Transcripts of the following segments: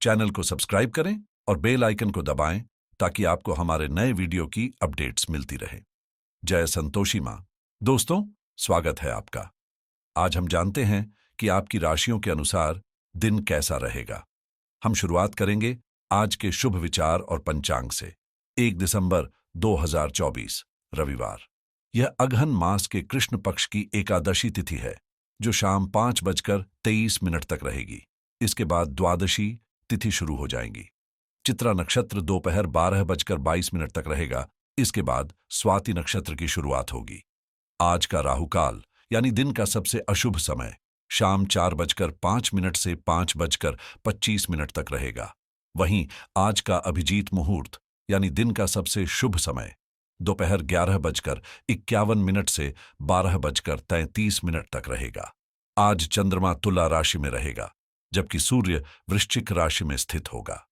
Channel को subscribe करें और बेल आइकन को दबाएं ताकि आपको हमारे नए वीडियो की अपडेट्स मिलती रहे। जय संतोषी मां। दोस्तों, स्वागत है आपका। आज हम जानते हैं कि आपकी राशियों के अनुसार दिन कैसा रहेगा। हम शुरुआत करेंगे आज के शुभ विचार और पंचांग से। 1 दिसंबर 2024 रविवार। यह अगहन मास के कृष्ण पक्ष की एकादशी तिथि है, जो शाम 5:23 तक रहेगी। इसके बाद द्वादशी तिथि शुरू हो जाएगी। चित्रा नक्षत्र दोपहर 12:22 तक रहेगा। इसके बाद स्वाति नक्षत्र की शुरुआत होगी। आज का राहुकाल यानी दिन का सबसे अशुभ समय शाम 4:05 से 5:25 तक रहेगा। वहीं आज का अभिजीत मुहूर्त यानी दिन का सबसे शुभ समय दोपहर 11:51 से 12:33 तक रहेगा। आज चंद्रमा तुला राशि में रहेगा, जबकि सूर्य वृश्चिक राशि में स्थित होगा।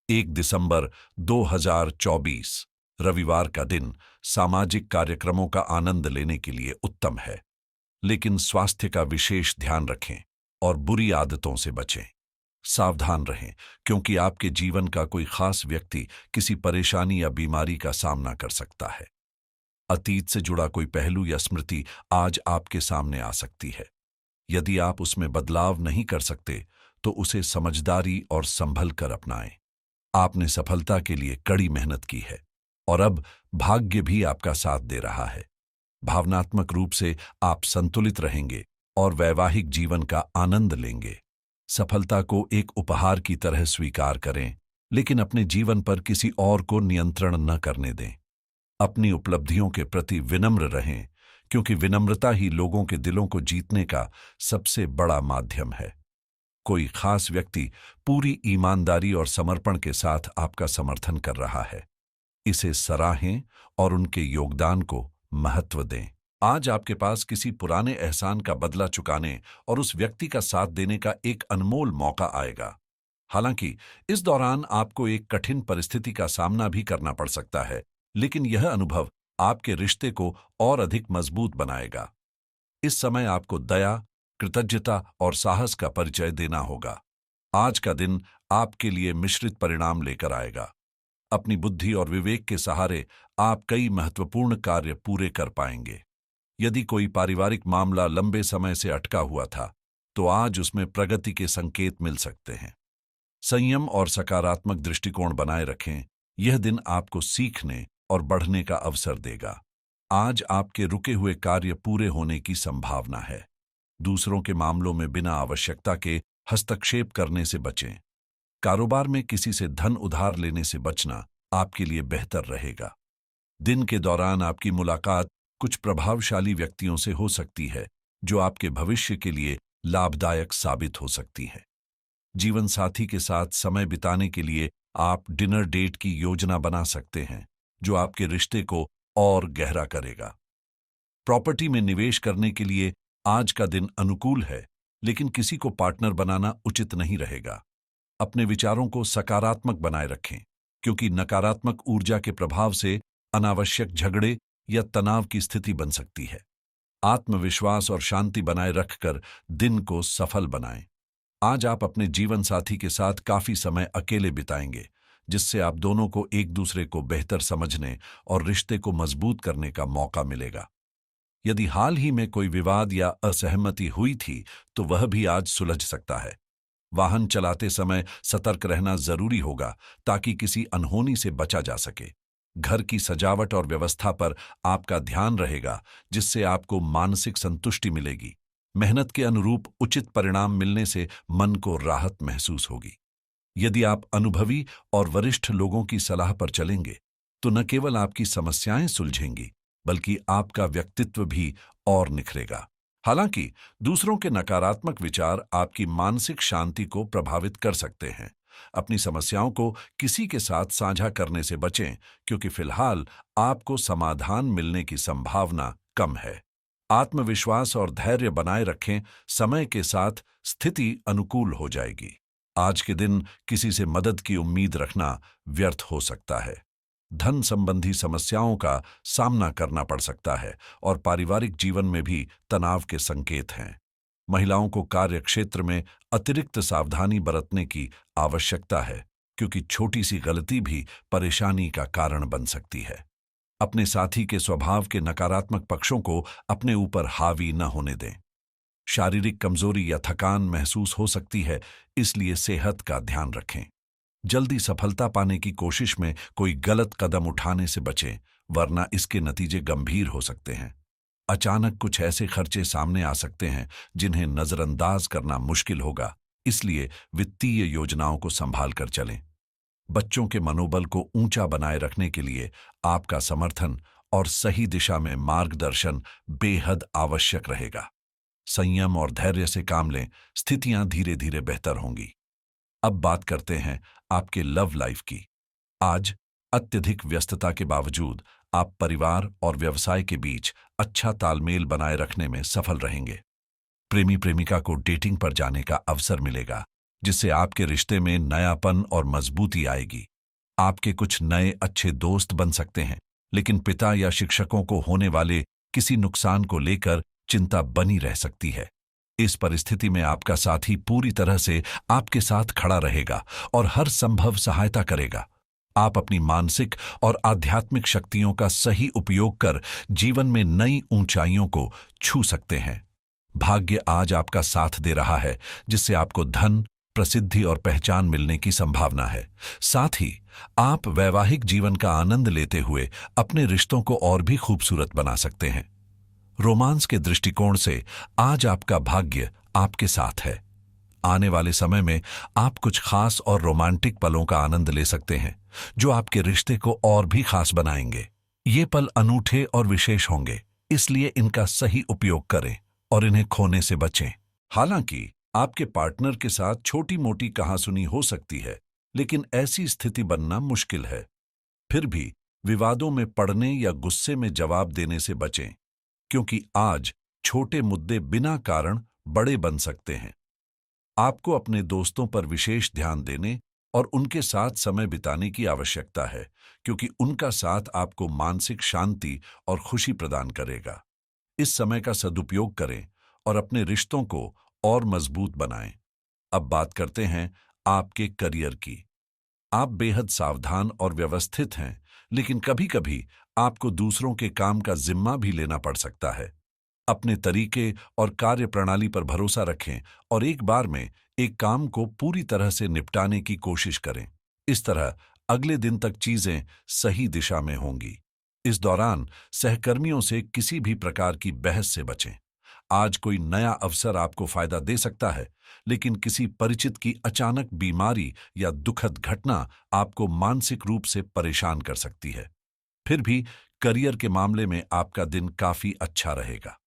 1 दिसंबर 2024 रविवार का दिन सामाजिक कार्यक्रमों का आनंद लेने के लिए उत्तम है, लेकिन स्वास्थ्य का विशेष ध्यान रखें और बुरी आदतों से बचें। सावधान रहें, क्योंकि आपके जीवन का कोई खास व्यक्ति किसी परेशानी या बीमारी का सामना कर सकता है। अतीत से जुड़ा कोई पहलू या स्मृति आज आपके सामने आ सकती है। यदि आप उसमें बदलाव नहीं कर सकते, तो उसे समझदारी और संभल कर अपनाएं। आपने सफलता के लिए कड़ी मेहनत की है और अब भाग्य भी आपका साथ दे रहा है। भावनात्मक रूप से आप संतुलित रहेंगे और वैवाहिक जीवन का आनंद लेंगे। सफलता को एक उपहार की तरह स्वीकार करें, लेकिन अपने जीवन पर किसी और को नियंत्रण न करने दें। अपनी उपलब्धियों के प्रति विनम्र रहें, क्योंकि विनम्रता ही लोगों के दिलों को जीतने का सबसे बड़ा माध्यम है। कोई खास व्यक्ति पूरी ईमानदारी और समर्पण के साथ आपका समर्थन कर रहा है। इसे सराहें और उनके योगदान को महत्व दें। आज आपके पास किसी पुराने एहसान का बदला चुकाने और उस व्यक्ति का साथ देने का एक अनमोल मौका आएगा। हालांकि इस दौरान आपको एक कठिन परिस्थिति का सामना भी करना पड़ सकता है, लेकिन यह अनुभव आपके रिश्ते को और अधिक मजबूत बनाएगा। इस समय आपको दया, कृतज्ञता और साहस का परिचय देना होगा। आज का दिन आपके लिए मिश्रित परिणाम लेकर आएगा। अपनी बुद्धि और विवेक के सहारे आप कई महत्वपूर्ण कार्य पूरे कर पाएंगे। यदि कोई पारिवारिक मामला लंबे समय से अटका हुआ था, तो आज उसमें प्रगति के संकेत मिल सकते हैं। संयम और सकारात्मक दृष्टिकोण बनाए रखें। यह दिन आपको सीखने और बढ़ने का अवसर देगा। आज आपके रुके हुए कार्य पूरे होने की संभावना है। दूसरों के मामलों में बिना आवश्यकता के हस्तक्षेप करने से बचें। कारोबार में किसी से धन उधार लेने से बचना आपके लिए बेहतर रहेगा। दिन के दौरान आपकी मुलाकात कुछ प्रभावशाली व्यक्तियों से हो सकती है, जो आपके भविष्य के लिए लाभदायक साबित हो सकती है। जीवन साथी के साथ समय बिताने के लिए आप डिनर डेट की योजना बना सकते हैं, जो आपके रिश्ते को और गहरा करेगा। प्रॉपर्टी में निवेश करने के लिए आज का दिन अनुकूल है, लेकिन किसी को पार्टनर बनाना उचित नहीं रहेगा। अपने विचारों को सकारात्मक बनाए रखें, क्योंकि नकारात्मक ऊर्जा के प्रभाव से अनावश्यक झगड़े या तनाव की स्थिति बन सकती है। आत्मविश्वास और शांति बनाए रखकर दिन को सफल बनाएं। आज आप अपने जीवन साथी के साथ काफी समय अकेले बिताएंगे, जिससे आप दोनों को एक दूसरे को बेहतर समझने और रिश्ते को मजबूत करने का मौका मिलेगा। यदि हाल ही में कोई विवाद या असहमति हुई थी, तो वह भी आज सुलझ सकता है। वाहन चलाते समय सतर्क रहना जरूरी होगा, ताकि किसी अनहोनी से बचा जा सके। घर की सजावट और व्यवस्था पर आपका ध्यान रहेगा, जिससे आपको मानसिक संतुष्टि मिलेगी। मेहनत के अनुरूप उचित परिणाम मिलने से मन को राहत महसूस होगी। यदि आप अनुभवी और वरिष्ठ लोगों की सलाह पर चलेंगे, तो न केवल आपकी समस्याएं सुलझेंगी, बल्कि आपका व्यक्तित्व भी और निखरेगा। हालांकि दूसरों के नकारात्मक विचार आपकी मानसिक शांति को प्रभावित कर सकते हैं। अपनी समस्याओं को किसी के साथ साझा करने से बचें, क्योंकि फिलहाल आपको समाधान मिलने की संभावना कम है। आत्मविश्वास और धैर्य बनाए रखें, समय के साथ स्थिति अनुकूल हो जाएगी। आज के दिन किसी से मदद की उम्मीद रखना व्यर्थ हो सकता है। धन संबंधी समस्याओं का सामना करना पड़ सकता है और पारिवारिक जीवन में भी तनाव के संकेत हैं। महिलाओं को कार्य क्षेत्र में अतिरिक्त सावधानी बरतने की आवश्यकता है, क्योंकि छोटी सी गलती भी परेशानी का कारण बन सकती है। अपने साथी के स्वभाव के नकारात्मक पक्षों को अपने ऊपर हावी न होने दें। शारीरिक कमजोरी या थकान महसूस हो सकती है, इसलिए सेहत का ध्यान रखें। जल्दी सफलता पाने की कोशिश में कोई गलत कदम उठाने से बचें, वरना इसके नतीजे गंभीर हो सकते हैं। अचानक कुछ ऐसे खर्चे सामने आ सकते हैं जिन्हें नजरअंदाज करना मुश्किल होगा, इसलिए वित्तीय योजनाओं को संभाल कर चलें। बच्चों के मनोबल को ऊंचा बनाए रखने के लिए आपका समर्थन और सही दिशा में मार्गदर्शन बेहद आवश्यक रहेगा। संयम और धैर्य से काम लें, स्थितियां धीरे धीरे बेहतर होंगी। अब बात करते हैं आपके लव लाइफ की। आज अत्यधिक व्यस्तता के बावजूद आप परिवार और व्यवसाय के बीच अच्छा तालमेल बनाए रखने में सफल रहेंगे। प्रेमी प्रेमिका को डेटिंग पर जाने का अवसर मिलेगा, जिससे आपके रिश्ते में नयापन और मजबूती आएगी। आपके कुछ नए अच्छे दोस्त बन सकते हैं, लेकिन पिता या शिक्षकों को होने वाले किसी नुकसान को लेकर चिंता बनी रह सकती है। इस परिस्थिति में आपका साथी पूरी तरह से आपके साथ खड़ा रहेगा और हर संभव सहायता करेगा। आप अपनी मानसिक और आध्यात्मिक शक्तियों का सही उपयोग कर जीवन में नई ऊंचाइयों को छू सकते हैं। भाग्य आज आपका साथ दे रहा है, जिससे आपको धन, प्रसिद्धि और पहचान मिलने की संभावना है। साथ ही आप वैवाहिक जीवन का आनंद लेते हुए अपने रिश्तों को और भी खूबसूरत बना सकते हैं। रोमांस के दृष्टिकोण से आज आपका भाग्य आपके साथ है। आने वाले समय में आप कुछ खास और रोमांटिक पलों का आनंद ले सकते हैं, जो आपके रिश्ते को और भी खास बनाएंगे। ये पल अनूठे और विशेष होंगे, इसलिए इनका सही उपयोग करें और इन्हें खोने से बचें। हालांकि आपके पार्टनर के साथ छोटी मोटी कहासुनी हो सकती है, लेकिन ऐसी स्थिति बनना मुश्किल है। फिर भी विवादों में पड़ने या गुस्से में जवाब देने से बचें, क्योंकि आज छोटे मुद्दे बिना कारण बड़े बन सकते हैं। आपको अपने दोस्तों पर विशेष ध्यान देने और उनके साथ समय बिताने की आवश्यकता है, क्योंकि उनका साथ आपको मानसिक शांति और खुशी प्रदान करेगा। इस समय का सदुपयोग करें और अपने रिश्तों को और मजबूत बनाएं। अब बात करते हैं आपके करियर की। आप बेहद सावधान और व्यवस्थित हैं, लेकिन कभी-कभी आपको दूसरों के काम का जिम्मा भी लेना पड़ सकता है। अपने तरीके और कार्य प्रणाली पर भरोसा रखें और एक बार में एक काम को पूरी तरह से निपटाने की कोशिश करें। इस तरह अगले दिन तक चीजें सही दिशा में होंगी। इस दौरान सहकर्मियों से किसी भी प्रकार की बहस से बचें। आज कोई नया अवसर आपको फायदा दे सकता है, लेकिन किसी परिचित की अचानक बीमारी या दुखद घटना आपको मानसिक रूप से परेशान कर सकती है। फिर भी करियर के मामले में आपका दिन काफी अच्छा रहेगा।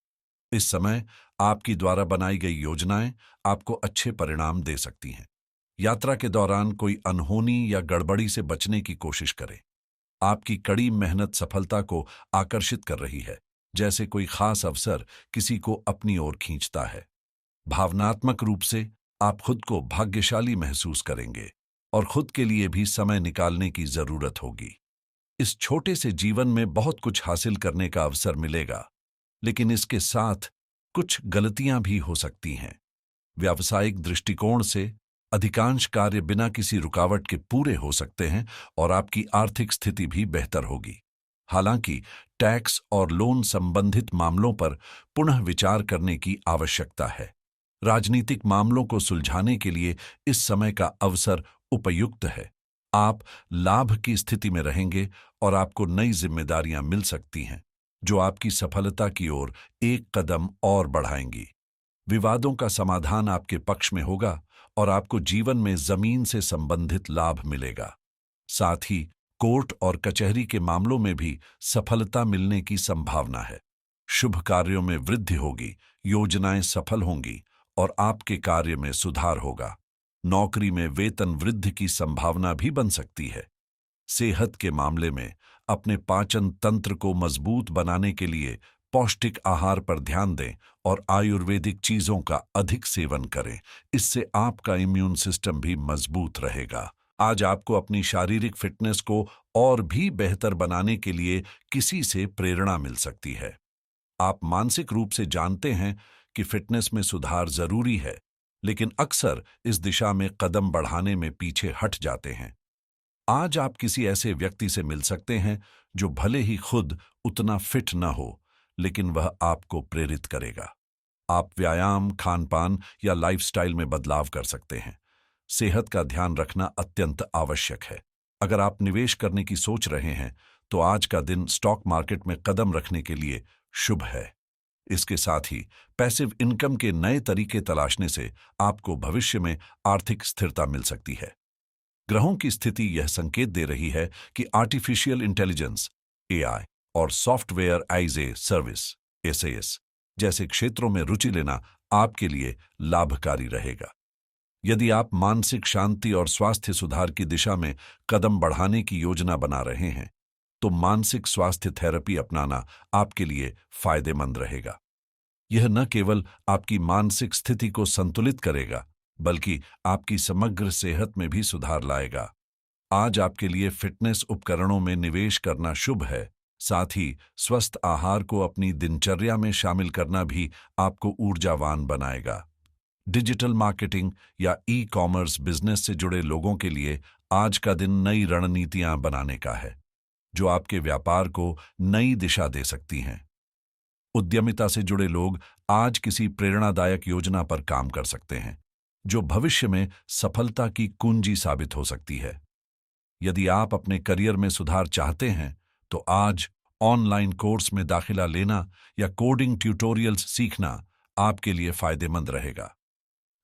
इस समय आपकी द्वारा बनाई गई योजनाएं आपको अच्छे परिणाम दे सकती हैं। यात्रा के दौरान कोई अनहोनी या गड़बड़ी से बचने की कोशिश करें। आपकी कड़ी मेहनत सफलता को आकर्षित कर रही है, जैसे कोई खास अवसर किसी को अपनी ओर खींचता है। भावनात्मक रूप से आप खुद को भाग्यशाली महसूस करेंगे और खुद के लिए भी समय निकालने की जरूरत होगी। इस छोटे से जीवन में बहुत कुछ हासिल करने का अवसर मिलेगा, लेकिन इसके साथ कुछ गलतियां भी हो सकती हैं। व्यावसायिक दृष्टिकोण से अधिकांश कार्य बिना किसी रुकावट के पूरे हो सकते हैं और आपकी आर्थिक स्थिति भी बेहतर होगी। हालांकि टैक्स और लोन संबंधित मामलों पर पुनः विचार करने की आवश्यकता है। राजनीतिक मामलों को सुलझाने के लिए इस समय का अवसर उपयुक्त है। आप लाभ की स्थिति में रहेंगे और आपको नई जिम्मेदारियां मिल सकती हैं, जो आपकी सफलता की ओर एक कदम और बढ़ाएंगी। विवादों का समाधान आपके पक्ष में होगा और आपको जीवन में जमीन से संबंधित लाभ मिलेगा। साथ ही कोर्ट और कचहरी के मामलों में भी सफलता मिलने की संभावना है। शुभ कार्यों में वृद्धि होगी, योजनाएं सफल होंगी और आपके कार्य में सुधार होगा। नौकरी में वेतन वृद्धि की संभावना भी बन सकती है। सेहत के मामले में अपने पाचन तंत्र को मजबूत बनाने के लिए पौष्टिक आहार पर ध्यान दें और आयुर्वेदिक चीजों का अधिक सेवन करें। इससे आपका इम्यून सिस्टम भी मजबूत रहेगा। आज आपको अपनी शारीरिक फिटनेस को और भी बेहतर बनाने के लिए किसी से प्रेरणा मिल सकती है। आप मानसिक रूप से जानते हैं कि फिटनेस में सुधार जरूरी है, लेकिन अक्सर इस दिशा में कदम बढ़ाने में पीछे हट जाते हैं। आज आप किसी ऐसे व्यक्ति से मिल सकते हैं जो भले ही खुद उतना फिट न हो, लेकिन वह आपको प्रेरित करेगा। आप व्यायाम, खानपान या लाइफस्टाइल में बदलाव कर सकते हैं। सेहत का ध्यान रखना अत्यंत आवश्यक है। अगर आप निवेश करने की सोच रहे हैं, तो आज का दिन स्टॉक मार्केट में कदम रखने के लिए शुभ है। इसके साथ ही पैसिव इनकम के नए तरीके तलाशने से आपको भविष्य में आर्थिक स्थिरता मिल सकती है। ग्रहों की स्थिति यह संकेत दे रही है कि आर्टिफिशियल इंटेलिजेंस (एआई) और सॉफ्टवेयर एज ए सर्विस (एसएएस) जैसे क्षेत्रों में रुचि लेना आपके लिए लाभकारी रहेगा। यदि आप मानसिक शांति और स्वास्थ्य सुधार की दिशा में कदम बढ़ाने की योजना बना रहे हैं, तो मानसिक स्वास्थ्य थेरेपी अपनाना आपके लिए फायदेमंद रहेगा। यह न केवल आपकी मानसिक स्थिति को संतुलित करेगा, बल्कि आपकी समग्र सेहत में भी सुधार लाएगा। आज आपके लिए फिटनेस उपकरणों में निवेश करना शुभ है। साथ ही स्वस्थ आहार को अपनी दिनचर्या में शामिल करना भी आपको ऊर्जावान बनाएगा। डिजिटल मार्केटिंग या ई कॉमर्स बिजनेस से जुड़े लोगों के लिए आज का दिन नई रणनीतियां बनाने का है, जो आपके व्यापार को नई दिशा दे सकती हैं। उद्यमिता से जुड़े लोग आज किसी प्रेरणादायक योजना पर काम कर सकते हैं, जो भविष्य में सफलता की कुंजी साबित हो सकती है। यदि आप अपने करियर में सुधार चाहते हैं, तो आज ऑनलाइन कोर्स में दाखिला लेना या कोडिंग ट्यूटोरियल्स सीखना आपके लिए फायदेमंद रहेगा।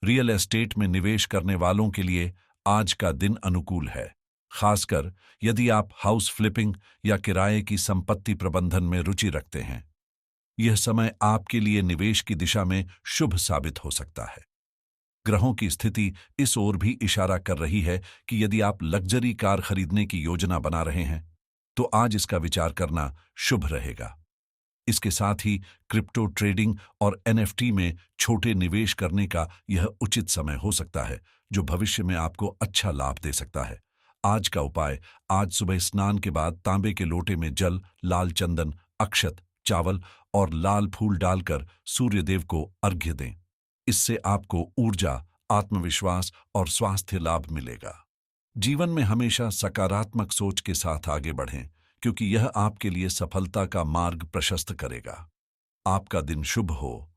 रियल एस्टेट में निवेश करने वालों के लिए आज का दिन अनुकूल है, खासकर यदि आप हाउस फ्लिपिंग या किराए की संपत्ति प्रबंधन में रुचि रखते हैं। यह समय आपके लिए निवेश की दिशा में शुभ साबित हो सकता है। ग्रहों की स्थिति इस ओर भी इशारा कर रही है कि यदि आप लग्जरी कार खरीदने की योजना बना रहे हैं, तो आज इसका विचार करना शुभ रहेगा। इसके साथ ही क्रिप्टो ट्रेडिंग और एनएफटी में छोटे निवेश करने का यह उचित समय हो सकता है, जो भविष्य में आपको अच्छा लाभ दे सकता है। आज का उपाय: आज सुबह स्नान के बाद तांबे के लोटे में जल, लाल चंदन, अक्षत, चावल और लाल फूल डालकर सूर्यदेव को अर्घ्य दें। इससे आपको ऊर्जा, आत्मविश्वास और स्वास्थ्य लाभ मिलेगा। जीवन में हमेशा सकारात्मक सोच के साथ आगे बढ़ें, क्योंकि यह आपके लिए सफलता का मार्ग प्रशस्त करेगा। आपका दिन शुभ हो।